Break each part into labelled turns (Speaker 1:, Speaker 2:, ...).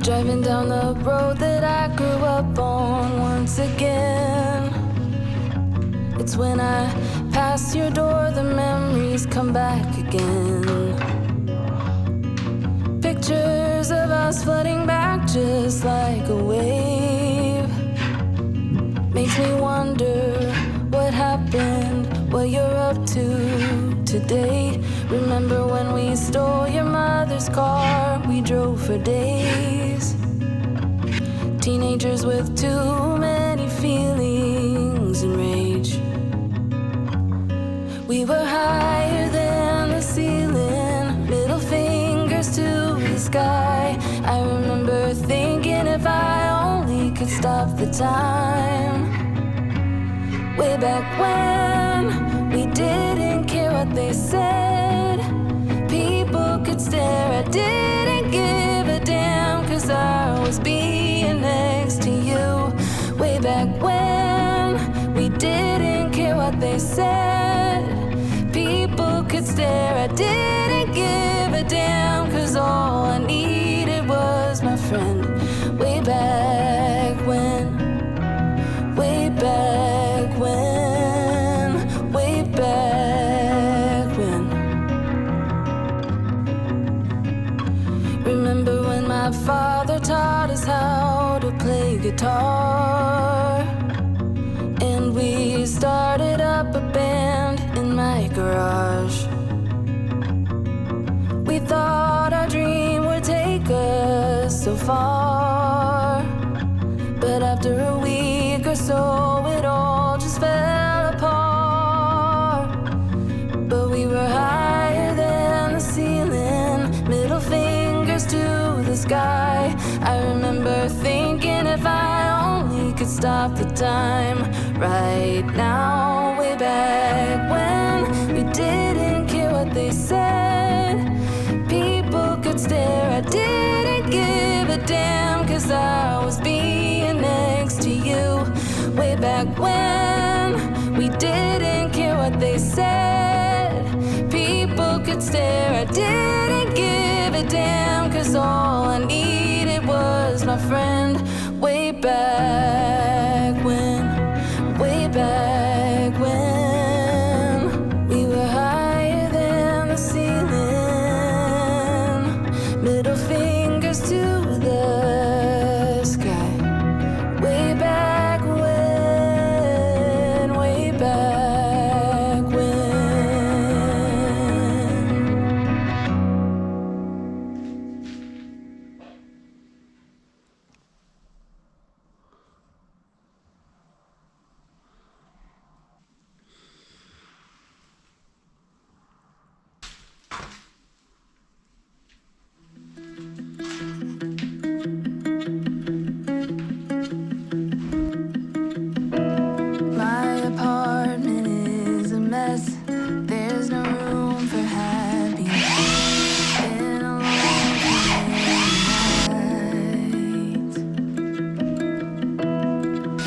Speaker 1: Driving down the road that I grew up on once again. It's when I pass your door, the memories come back again. Pictures of us flooding back just like a wave. Makes me wonder what happened, what you're up to today. Remember when we stole your mother's car, we drove for days. Teenagers with too many feelings and rage. We were higher than the ceiling, middle fingers to the sky. I remember thinking if I only could stop the time. Way back when we didn't care what they said. People could stare, I didn't give a damn, 'cause I was being next to you. Way back when we didn't care what they said. People could stare, I didn't give a damn, 'cause all I needed was my friend. Way back when, way back when, way back when. Remember when my father taught us how to play guitar, and we started up a band in my garage. We thought our dream would take us so far, but after a week or so it all just fell apart. But we were higher than the ceiling, middle fingers to the sky. I remember thinking if I only could stop the time right now. Way back when we didn't care what they said. People could stare, I didn't give a damn, 'cause I was being next to you. back when we didn't care what they said. People could stare, I didn't give a damn, 'cause all I needed was my friend. Way back when, way back when we were higher than the ceiling, middle fingers to the sky. Way back when, way back when. My apartment is a mess. There's no room for happiness. Been a long night.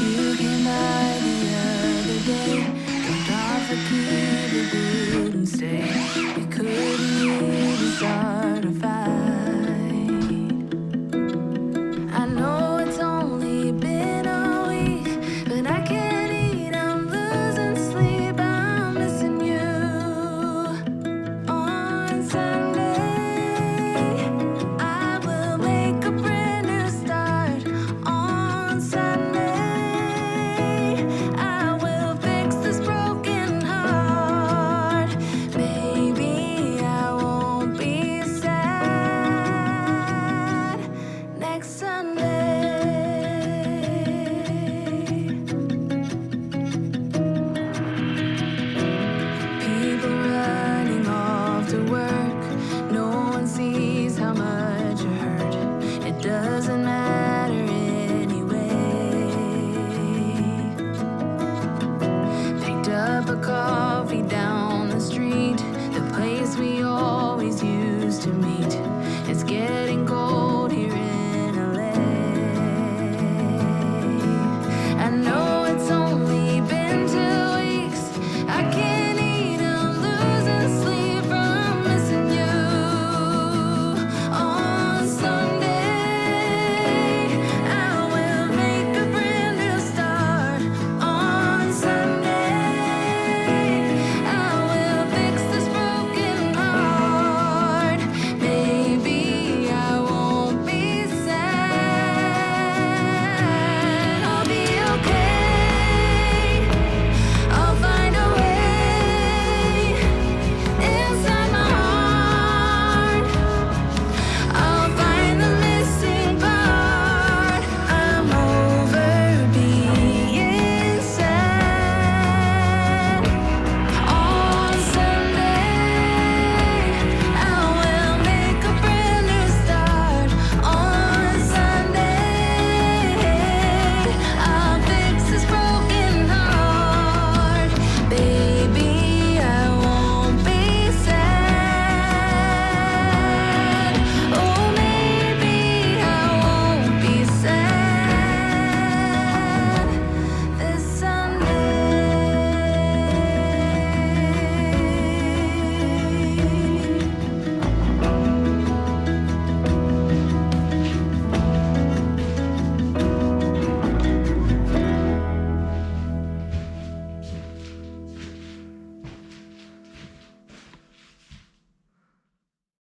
Speaker 1: You came by the other day, dropped off a key but didn't stay. We couldn't even start a fight. I know it's only been a week, but I can't eat, I'm losing sleep, I'm missing you. On Sunday, I will make a brand new start. On Sunday, I will fix this broken heart. Maybe I won't be sad next Sunday. People running off to work, no one sees how much you hurt. It doesn't matter anyway. Picked up a coffee down the street, the place we always used to meet. It's getting cold here in LA. I know